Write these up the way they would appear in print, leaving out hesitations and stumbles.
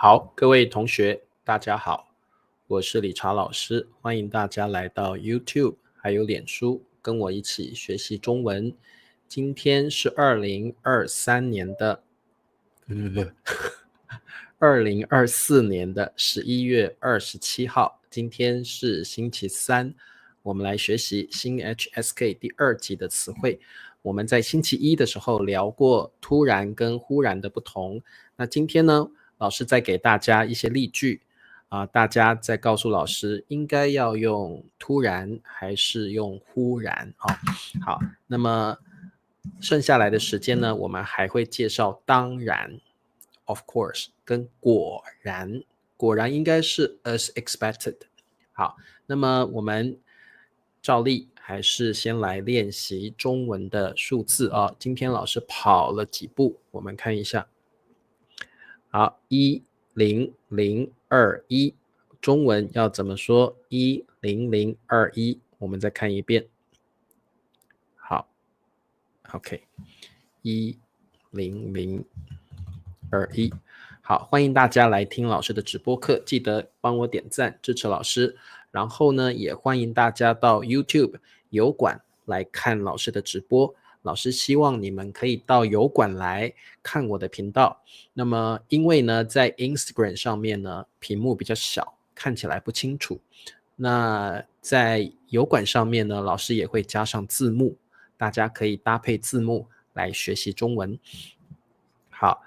好，各位同学，大家好，我是理查老师，欢迎大家来到 YouTube 还有脸书，跟我一起学习中文。今天是2023年的2024年的11月27号，今天是星期三，我们来学习新 HSK 第2集的词汇。我们在星期一的时候聊过突然跟忽然的不同，那今天呢，老师再给大家一些例句大家再告诉老师应该要用突然还是用忽然好，那么剩下来的时间呢，我们还会介绍当然 of course 跟果然，果然应该是 as expected。 好，那么我们照例还是先来练习中文的数字今天老师跑了几步，我们看一下。好，10021，中文要怎么说？10021，我们再看一遍。好 ，OK， 10021。好，欢迎大家来听老师的直播课，记得帮我点赞支持老师。然后呢，也欢迎大家到 YouTube 油管来看老师的直播。老师希望你们可以到油管来看我的频道。那么因为呢，在 Instagram 上面呢，屏幕比较小，看起来不清楚。那在油管上面呢，老师也会加上字幕，大家可以搭配字幕来学习中文。好，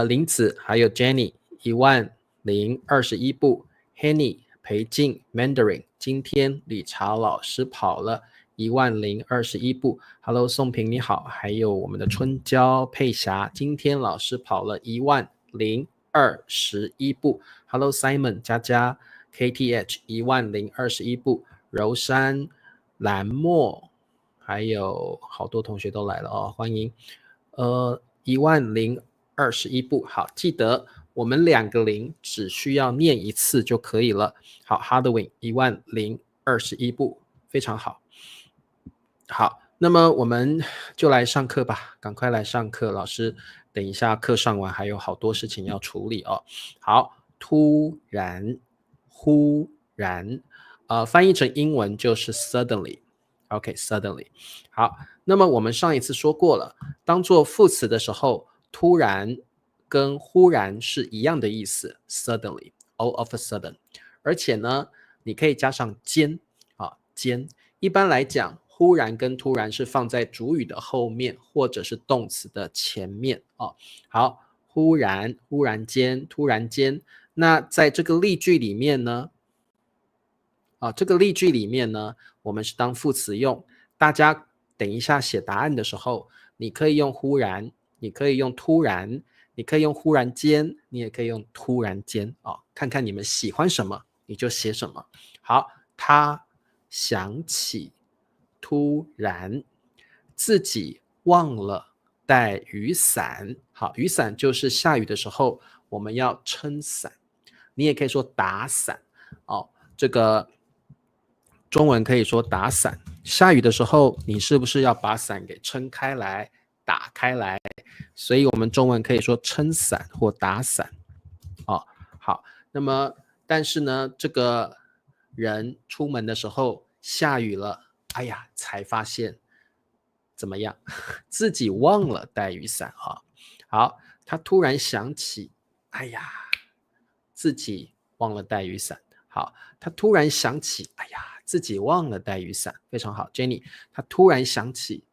林子还有 Jenny 10021步 Henny 裴静 Mandarin 今天理查老师跑了10021步 Hello 宋平你好，还有我们的春娇佩霞，今天老师跑了10021步 Hello Simon 佳佳 KTH 10021步柔山蓝墨，还有好多同学都来了欢迎10021步，好，记得我们2个0只需要念一次就可以了。好 Hardwin 10021步，非常好。好，那么我们就来上课吧，赶快来上课，老师等一下课上完还有好多事情要处理好，突然忽然翻译成英文就是 suddenly OK suddenly。 好，那么我们上一次说过了，当做副词的时候，突然跟忽然是一样的意思 suddenly all of a sudden， 而且呢你可以加上间间，一般来讲忽然跟突然是放在主语的后面或者是动词的前面好，忽然忽然间突然间，那在这个例句里面呢这个例句里面呢，我们是当副词用，大家等一下写答案的时候，你可以用忽然，你可以用突然，你可以用忽然间，你也可以用突然间看看你们喜欢什么你就写什么。好，他想起突然自己忘了带雨伞。好，雨伞就是下雨的时候我们要撑伞，你也可以说打伞这个中文可以说打伞，下雨的时候你是不是要把伞给撑开来打开来，所以我们中文可以说撑伞或打伞好，那么但是呢这个人出门的时候下雨了，哎呀才发现怎么样自己忘了带雨伞好，他突然想起，哎呀自己忘了带雨伞。好，他突然想起，哎呀自己忘了带雨伞，非常好 Jenny 他突然想起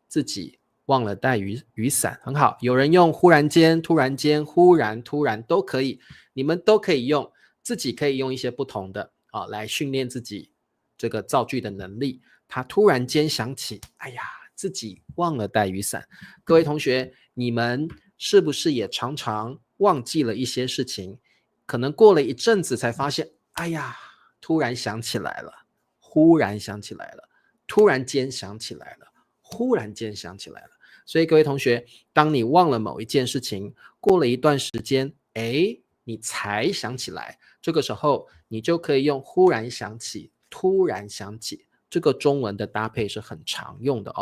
自己忘了带雨伞，很好，有人用忽然间突然间忽然突然都可以，你们都可以用，自己可以用一些不同的来训练自己这个造句的能力。他突然间想起，哎呀自己忘了带雨伞。各位同学，你们是不是也常常忘记了一些事情，可能过了一阵子才发现，哎呀突然想起来了，忽然想起来了，突然间想起来了，忽然间想起来了。所以各位同学，当你忘了某一件事情，过了一段时间你才想起来，这个时候你就可以用忽然想起突然想起，这个中文的搭配是很常用的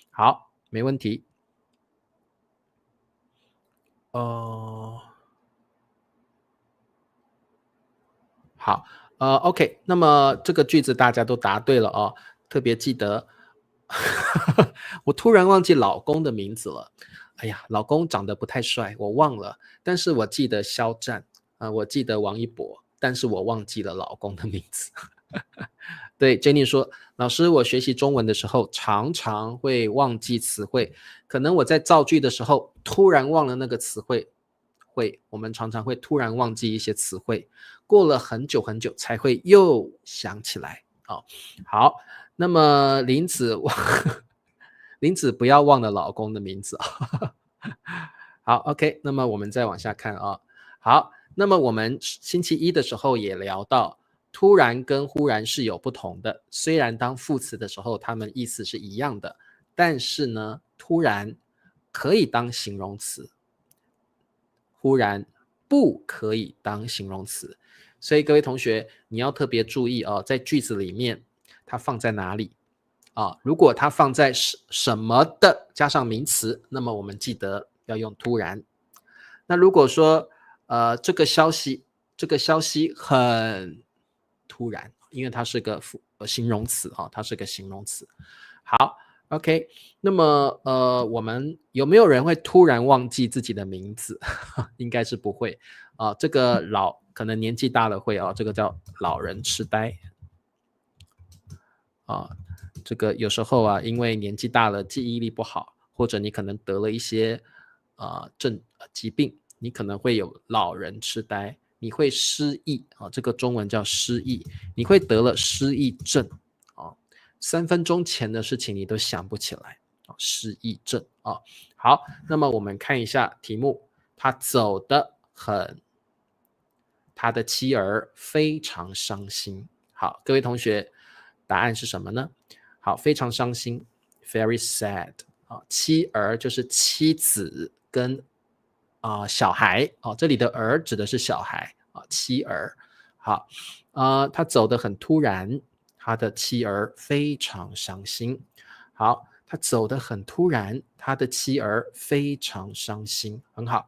好，没问题好，OK， 那么这个句子大家都答对了哦，特别记得我突然忘记老公的名字了，哎呀，老公长得不太帅，我忘了，但是我记得肖战，我记得王一博，但是我忘记了老公的名字。对 Jenny 说，老师，我学习中文的时候常常会忘记词汇，可能我在造句的时候突然忘了那个词汇，我们常常会突然忘记一些词汇，过了很久很久才会又想起来。好，那么林子林子不要忘了老公的名字。好 OK， 那么我们再往下看啊。好，那么我们星期一的时候也聊到突然跟忽然是有不同的，虽然当副词的时候它们意思是一样的，但是呢突然可以当形容词，忽然不可以当形容词，所以各位同学你要特别注意哦，在句子里面它放在哪里如果它放在什么的加上名词，那么我们记得要用突然。那如果说这个消息很突然，因为它是个形容词它是个形容词。好 OK， 那么我们有没有人会突然忘记自己的名字？应该是不会这个可能年纪大了会这个叫老人痴呆这个有时候因为年纪大了记忆力不好，或者你可能得了一些疾病，你可能会有老人痴呆，你会失忆这个中文叫失忆，你会得了失忆症3分钟前的事情你都想不起来失忆症好，那么我们看一下题目，他走得很，他的妻儿非常伤心。好，各位同学，答案是什么呢？好，非常伤心 ，very sad 妻儿就是妻子跟小孩这里的儿指的是小孩妻儿。好，他走得很突然，他的妻儿非常伤心。好，他走得很突然，他的妻儿非常伤心，很好。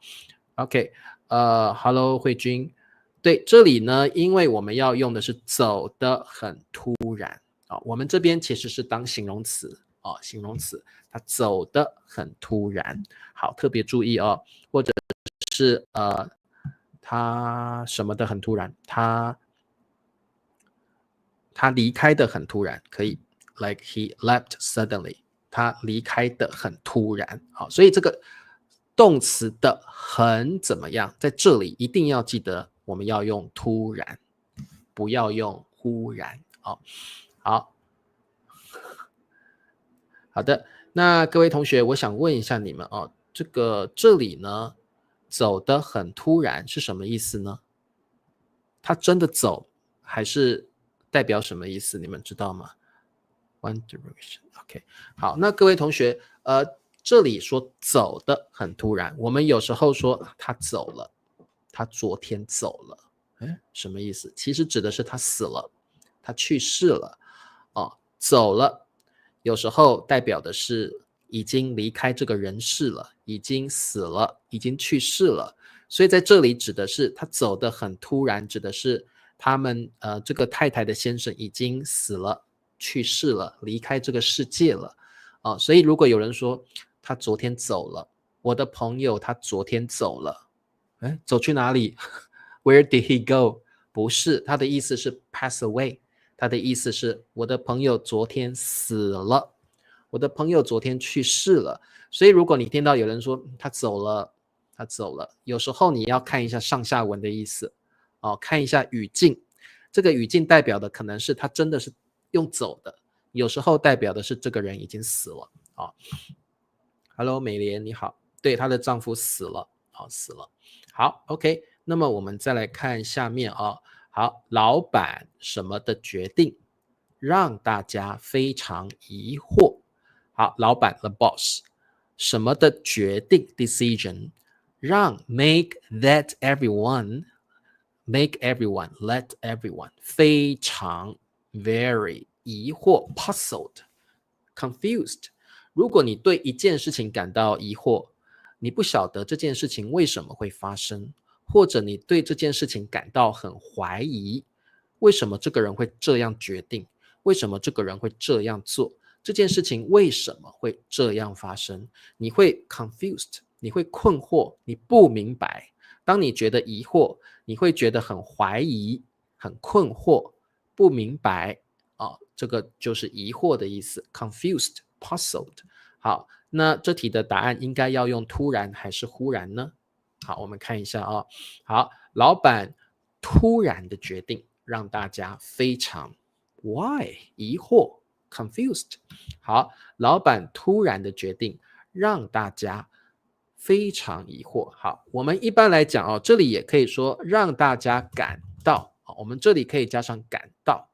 OK， Hello 慧君，对，这里呢，因为我们要用的是走得很突然我们这边其实是当形容词形容词，他走得很突然，好，特别注意或者是他什么的很突然，他离开的很突然，可以 like he left suddenly， 他离开的很突然所以这个动词的很怎么样，在这里一定要记得我们要用突然，不要用忽然好的，那各位同学，我想问一下你们这里呢，走得很突然是什么意思呢？他真的走，还是代表什么意思？你们知道吗 ？One Direction， OK， 好，那各位同学，这里说走得很突然，我们有时候说他走了，他昨天走了，什么意思？其实指的是他死了，他去世了走了。有时候代表的是已经离开这个人世了，已经死了，已经去世了，所以在这里指的是他走得很突然，指的是他们这个太太的先生已经死了，去世了，离开这个世界了所以如果有人说他昨天走了，我的朋友他昨天走了，走去哪里？Where did he go？ 不是，他的意思是 pass away。他的意思是我的朋友昨天死了，我的朋友昨天去世了。所以如果你听到有人说他走了，他走了，有时候你要看一下上下文的意思看一下语境，这个语境代表的可能是他真的是用走的，有时候代表的是这个人已经死了Hello 美莲你好，对，她的丈夫死了死了。好 OK， 那么我们再来看下面好，老板什么的决定让大家非常疑惑。好，老板 the boss 什么的决定 decision 让 make let everyone非常 very 疑惑 puzzled confused。 如果你对一件事情感到疑惑，你不晓得这件事情为什么会发生，或者你对这件事情感到很怀疑，为什么这个人会这样决定？为什么这个人会这样做？这件事情为什么会这样发生？你会 confused， 你会困惑，你不明白。当你觉得疑惑，你会觉得很怀疑、很困惑、不明白这个就是疑惑的意思 confused, puzzled。 好，那这题的答案应该要用突然还是忽然呢？好，我们看一下好，老板突然的决定让大家非常 why 疑惑 confused。 好，老板突然的决定让大家非常疑惑。好，我们一般来讲这里也可以说让大家感到我们这里可以加上感到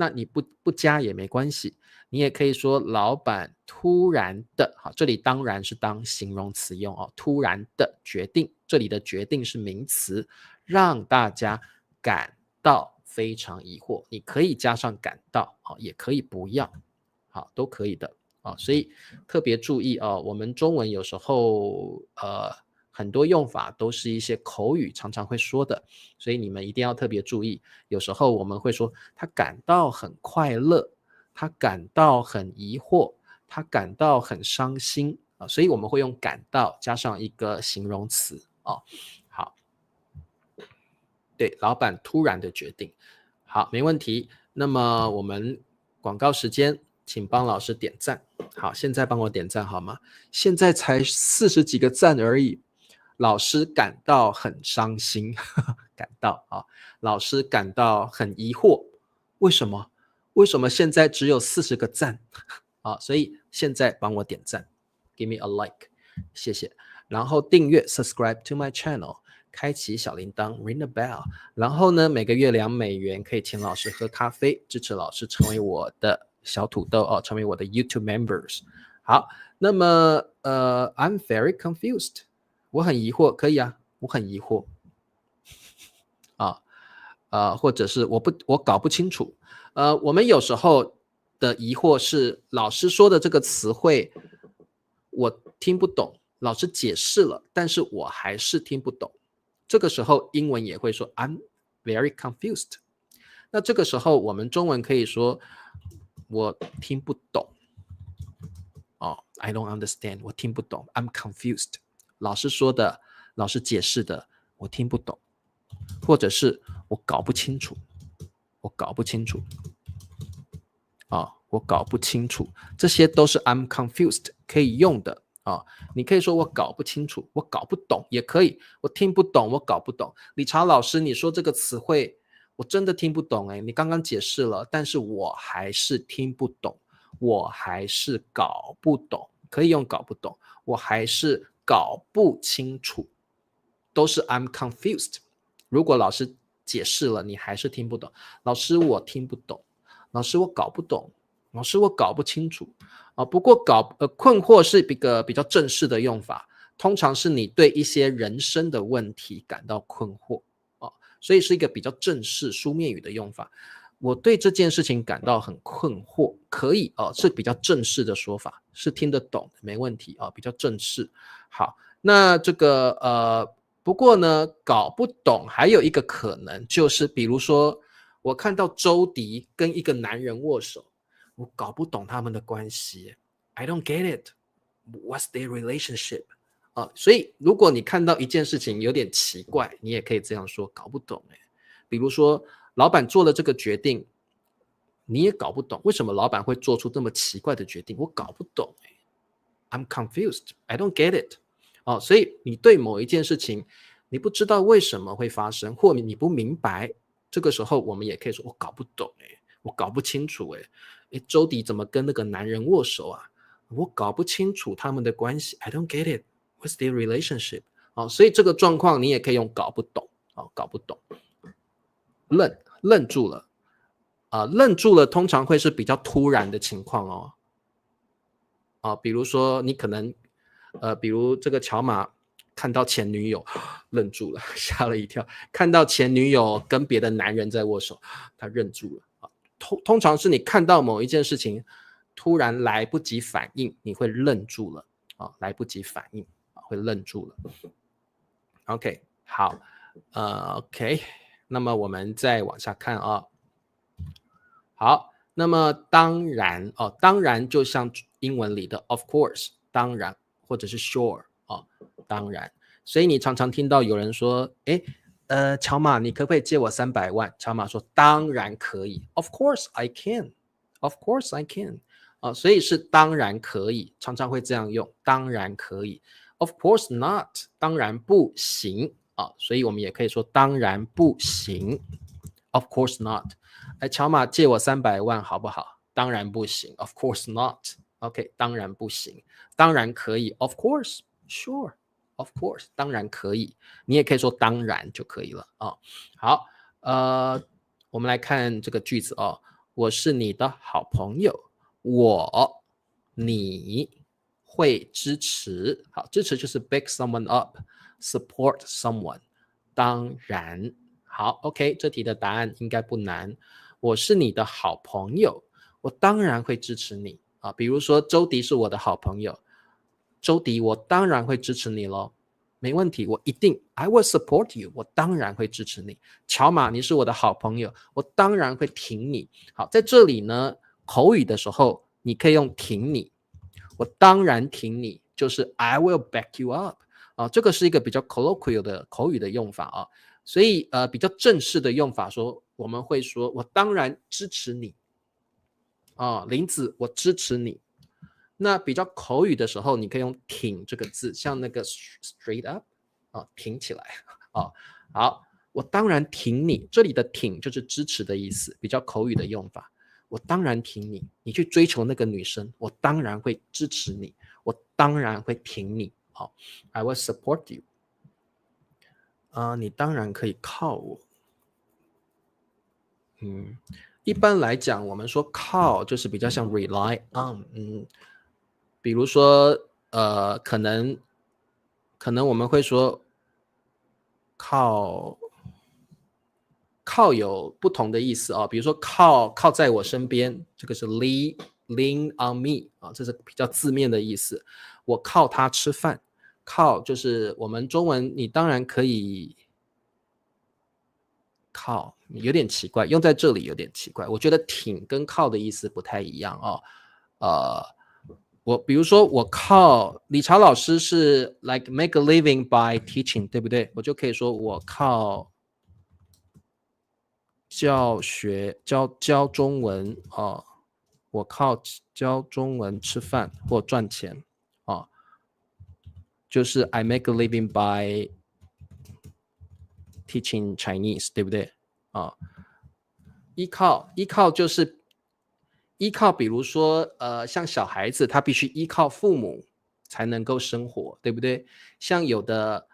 那你不加也没关系，你也可以说老板突然的，好，这里当然是当形容词用突然的决定，这里的决定是名词，让大家感到非常疑惑，你可以加上感到也可以不要，好，都可以的所以特别注意我们中文有时候很多用法都是一些口语常常会说的，所以你们一定要特别注意。有时候我们会说他感到很快乐，他感到很疑惑，他感到很伤心所以我们会用感到加上一个形容词好，对，老板突然的决定。好，没问题。那么我们广告时间，请帮老师点赞。好，现在帮我点赞好吗？现在才40几个赞而已。老师感到很伤心，感到老师感到很疑惑，为什么？为什么现在只有40个赞所以现在帮我点赞 ，give me a like， 谢谢。然后订阅 subscribe to my channel， 开启小铃铛 ring the bell， 然后呢每个月$2可以请老师喝咖啡，支持老师成为我的小土豆成为我的 YouTube members。好，那么I'm very confused。我很疑惑，可以啊，我很疑惑或者是我搞不清楚。我们有时候的疑惑是老师说的这个词汇我听不懂，老师解释了，但是我还是听不懂。这个时候英文也会说 I'm very confused。那这个时候我们中文可以说我听不懂I don't understand， 我听不懂 I'm confused。老师说的，老师解释的，我听不懂，或者是我搞不清楚，我搞不清楚我搞不清楚，这些都是 I'm confused 可以用的你可以说我搞不清楚，我搞不懂也可以，我听不懂，我搞不懂。理查老师，你说这个词汇我真的听不懂你刚刚解释了，但是我还是听不懂，我还是搞不懂，可以用搞不懂，我还是搞不清楚，都是 I'm confused。 如果老师解释了你还是听不懂，老师我听不懂，老师我搞不懂，老师我搞不清楚不过困惑是一个比较正式的用法，通常是你对一些人生的问题感到困惑所以是一个比较正式书面语的用法。我对这件事情感到很困惑，可以是比较正式的说法，是听得懂没问题比较正式。好，那这个不过呢搞不懂还有一个可能就是比如说我看到周迪跟一个男人握手，我搞不懂他们的关系 I don't get it what's their relationship所以如果你看到一件事情有点奇怪，你也可以这样说搞不懂比如说老板做了这个决定，你也搞不懂为什么老板会做出这么奇怪的决定，我搞不懂I'm confused I don't get it所以你对某一件事情你不知道为什么会发生，或你不明白，这个时候我们也可以说我搞不懂我搞不清楚周迪怎么跟那个男人握手啊，我搞不清楚他们的关系 I don't get it what's their relationship 所以这个状况你也可以用搞不懂搞不懂。愣住了愣住了通常会是比较突然的情况比如说你可能比如这个乔马看到前女友愣住了吓了一跳，看到前女友跟别的男人在握手他愣住了通常是你看到某一件事情突然来不及反应，你会愣住了来不及反应会愣住了 OK 好OK 那么我们再往下看啊。好，那么当然哦，当然就像英文里的 of course， 当然，或者是 sure 哦，当然。所以你常常听到有人说，诶，乔马，你可不可以借我300万？乔马说，当然可以 ，Of course I can, Of course I can。所以是当然可以，常常会这样用，当然可以。Of course not， 当然不行所以我们也可以说当然不行 ，Of course not。乔马借我300万好不好？当然不行 ，Of course not。OK， 当然不行，当然可以 ，Of course, sure。Of course， 当然可以，你也可以说当然就可以了好，我们来看这个句子我是你的好朋友，你会支持，好，支持就是 back someone up，support someone， 当然，好 ，OK， 这题的答案应该不难。我是你的好朋友，我当然会支持你比如说周迪是我的好朋友，周迪，我当然会支持你咯，没问题，我一定 I will support you， 我当然会支持你。乔马，你是我的好朋友，我当然会挺你。好，在这里呢，口语的时候你可以用挺你，我当然挺你，就是 I will back you up 这个是一个比较 colloquial 的口语的用法所以比较正式的用法说，我们会说我当然支持你林子，我支持你。那比较口语的时候，你可以用挺这个字，像那个 straight up 挺起来好，我当然挺你，这里的挺就是支持的意思，比较口语的用法。我当然挺你，你去追求那个女生，我当然会支持你，我当然会挺你I will support you 你当然可以靠我一般来讲我们说靠就是比较像 rely on 比如说可能我们会说靠有不同的意思比如说靠在我身边，这个是 lean on me 这是比较字面的意思。我靠他吃饭，靠就是我们中文你当然可以靠，有点奇怪，用在这里有点奇怪。我觉得挺跟靠的意思不太一样我比如说我靠理查老师是 like make a living by teaching， 对不对？我就可以说我靠教学教中文我靠教中文吃饭或赚钱就是 I make a living by teaching Chinese， 对不对依靠就是依靠，比如说像小孩子他必须依靠父母才能够生活，对不对？像有的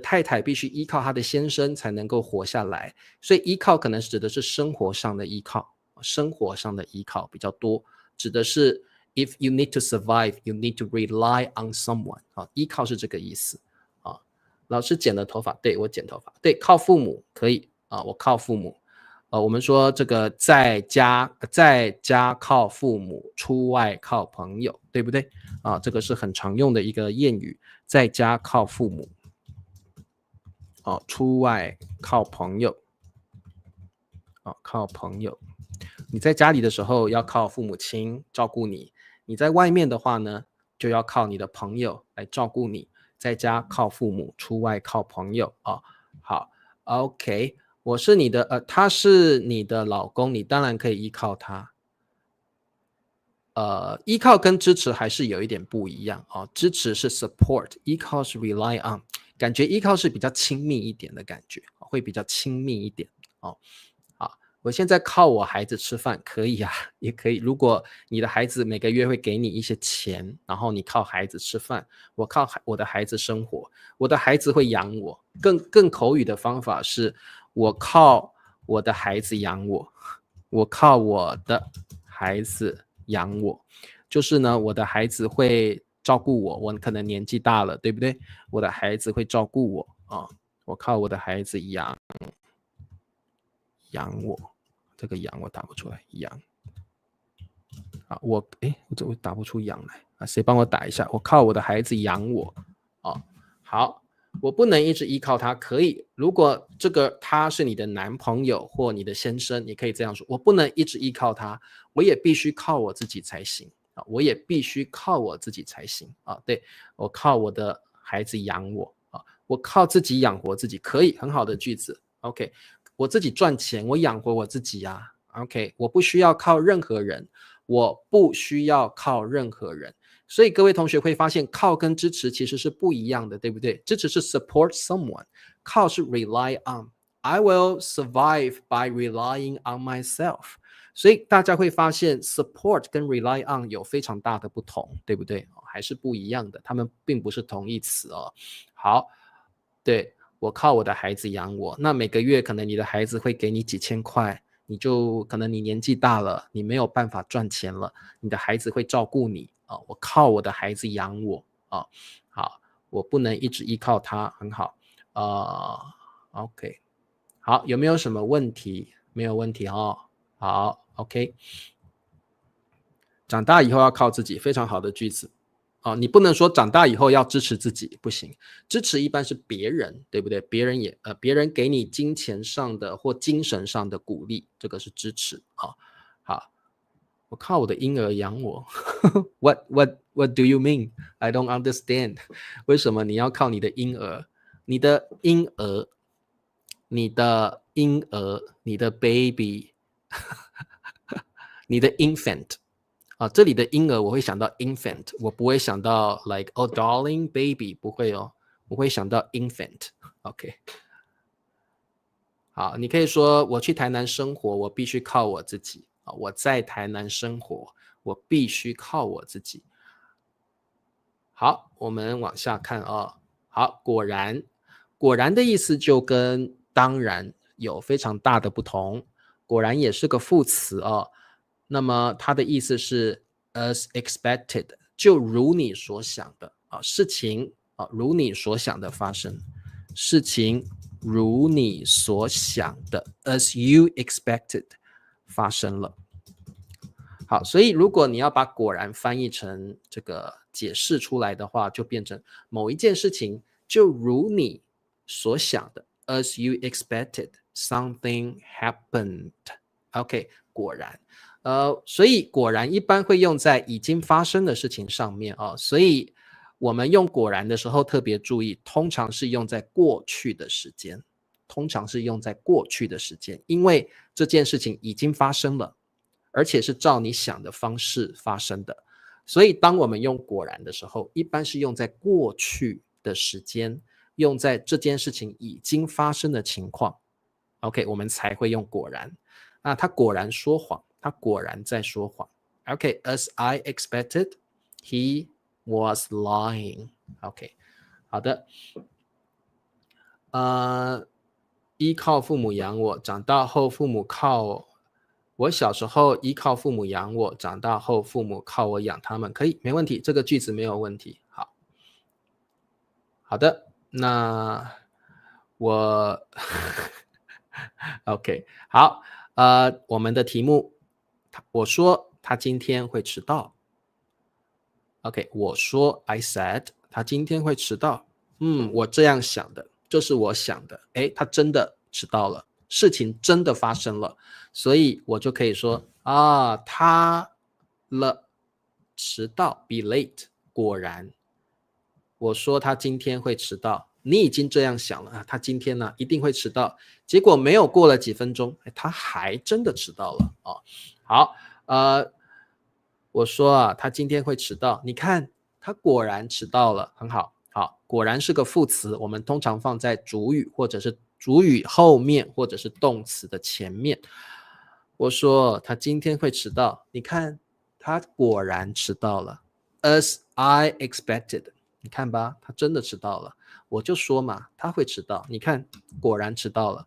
太太必须依靠她的先生才能够活下来，所以依靠可能指的是生活上的依靠，生活上的依靠比较多，指的是 if you need to survive, you need to rely on someone 依靠是这个意思老师剪了头发，对，我剪头发，对，靠父母可以我靠父母。我们说这个在家靠父母，出外靠朋友，对不对这个是很常用的一个谚语，在家靠父母出外靠朋友靠朋友。你在家里的时候要靠父母亲照顾你，你在外面的话呢，就要靠你的朋友来照顾你。在家靠父母，出外靠朋友好 ，OK。我是你的他是你的老公，你当然可以依靠他。依靠跟支持还是有一点不一样支持是 support， 依靠是 rely on， 感觉依靠是比较亲密一点的感觉，会比较亲密一点好，我现在靠我孩子吃饭可以也可以。如果你的孩子每个月会给你一些钱，然后你靠孩子吃饭，我靠我的孩子生活，我的孩子会养我。更口语的方法是我靠我的孩子养我，我靠我的孩子养我，就是呢，我的孩子会照顾我，我可能年纪大了，对不对？我的孩子会照顾我我靠我的孩子养我，这个养我打不出来，养我打不出养来谁帮我打一下？我靠我的孩子养我好，我不能一直依靠他，可以。如果这个他是你的男朋友或你的先生，你可以这样说：我不能一直依靠他，我也必须靠我自己才行啊！我也必须靠我自己才行啊！对，我靠我的孩子养我啊，我靠自己养活自己，可以，很好的句子。OK， 我自己赚钱，我养活我自己啊。OK， 我不需要靠任何人，我不需要靠任何人。所以各位同学会发现，靠跟支持其实是不一样的，对不对？支持是 support someone， 靠是 rely on。I will survive by relying on myself。所以大家会发现 support 跟 rely on 有非常大的不同，对不对？还是不一样的，他们并不是同义词哦。好，对，我靠我的孩子养我，那每个月可能你的孩子会给你几千块，你就可能你年纪大了，你没有办法赚钱了，你的孩子会照顾你啊，我靠我的孩子养我啊，好，我不能一直依靠他，很好，OK， 好，有没有什么问题？没有问题哦，好 ，OK， 长大以后要靠自己，非常好的句子。你不能说长大以后要支持自己，不行。支持一般是别人，对不对？别人给你金钱上的或精神上的鼓励，这个是支持啊。好，我靠我的婴儿养我。What do you mean? I don't understand. 为什么你要靠你的婴儿？你的婴儿，你的婴儿，你的 baby， 你的 infant。这里的婴儿我会想到 infant， 我不会想到 like oh darling baby， 不会哦，我会想到 infant。OK， 好，你可以说我去台南生活，我必须靠我自己啊！我在台南生活，我必须靠我自己。好，我们往下看啊。好，果然，果然的意思就跟当然有非常大的不同。果然也是个副词哦。那么它的意思是 as expected， 就如你所想的啊，事情啊如你所想的发生，事情如你所想的 as you expected 发生了。好，所以如果你要把果然翻译成这个解释出来的话，就变成某一件事情就如你所想的 as you expected something happened。 OK， 果然所以果然一般会用在已经发生的事情上面啊，所以我们用果然的时候特别注意，通常是用在过去的时间，通常是用在过去的时间，因为这件事情已经发生了，而且是照你想的方式发生的。所以当我们用果然的时候，一般是用在过去的时间，用在这件事情已经发生的情况。OK， 我们才会用果然。那他果然说谎，他果然在说谎。OK，as I expected, he was lying. OK， 好的。依靠父母养我，长大后父母靠我。我小时候依靠父母养我，长大后父母靠我养他们，可以，没问题，这个句子没有问题。好，好的，那我OK， 好，我们的题目，我说他今天会迟到。OK， 我说 I said 他今天会迟到。我这样想的，这是我想的。诶，他真的迟到了，事情真的发生了，所以我就可以说他了，迟到 be late， 果然。我说他今天会迟到，你已经这样想了他今天呢一定会迟到，结果没有过了几分钟，他还真的迟到了好，我说他今天会迟到，你看他果然迟到了，很好。好，果然是个副词，我们通常放在主语或者是主语后面，或者是动词的前面。我说他今天会迟到，你看他果然迟到了 as I expected， 你看吧，他真的迟到了。我就说嘛，他会迟到，你看果然迟到了。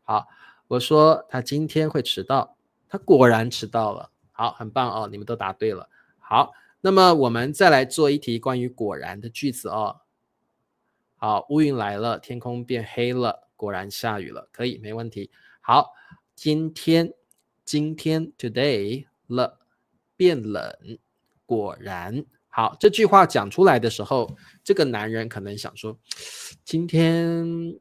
好，我说他今天会迟到，他果然迟到了。好，很棒哦，你们都答对了。好，那么我们再来做一题关于果然的句子哦。好，乌云来了，天空变黑了，果然下雨了，可以，没问题。好，今天 today 了，变冷，果然好，这句话讲出来的时候，这个男人可能想说，今天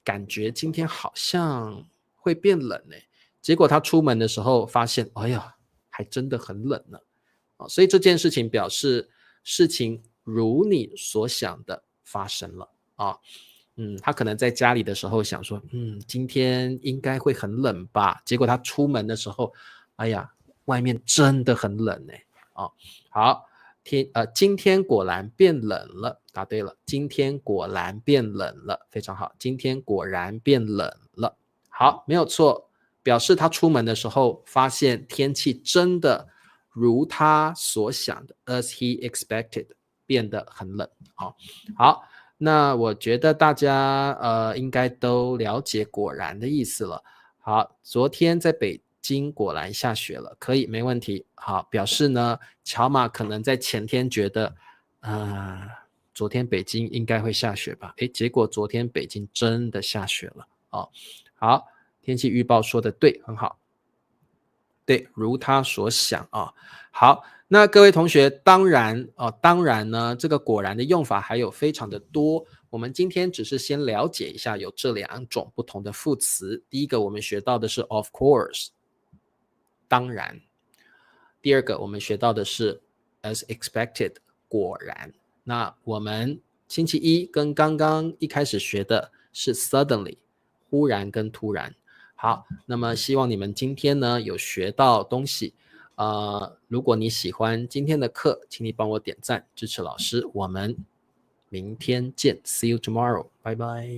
感觉今天好像会变冷欸，结果他出门的时候发现，哎呀，还真的很冷呢。所以这件事情表示事情如你所想的发生了啊。他可能在家里的时候想说，今天应该会很冷吧，结果他出门的时候，哎呀，外面真的很冷欸。好，今天果然变冷了，答对了，今天果然变冷了，非常好，今天果然变冷了，好，没有错，表示他出门的时候发现天气真的如他所想的 as he expected 变得很冷。好，那我觉得大家应该都了解果然的意思了。好，昨天在北京果然下雪了，可以，没问题。好，表示呢，乔马可能在前天觉得，昨天北京应该会下雪吧？结果昨天北京真的下雪了。好，天气预报说的对，很好，对，如他所想啊。好，那各位同学，当然呢，这个果然的用法还有非常的多。我们今天只是先了解一下有这2种不同的副词。第一个我们学到的是 of course， 当然。第二个我们学到的是 as expected， 果然。那我们星期一跟刚刚一开始学的是 suddenly， 忽然跟突然。好，那么希望你们今天呢有学到东西。如果你喜欢今天的课，请你帮我点赞支持老师。我们明天见 ，See you tomorrow， 拜拜。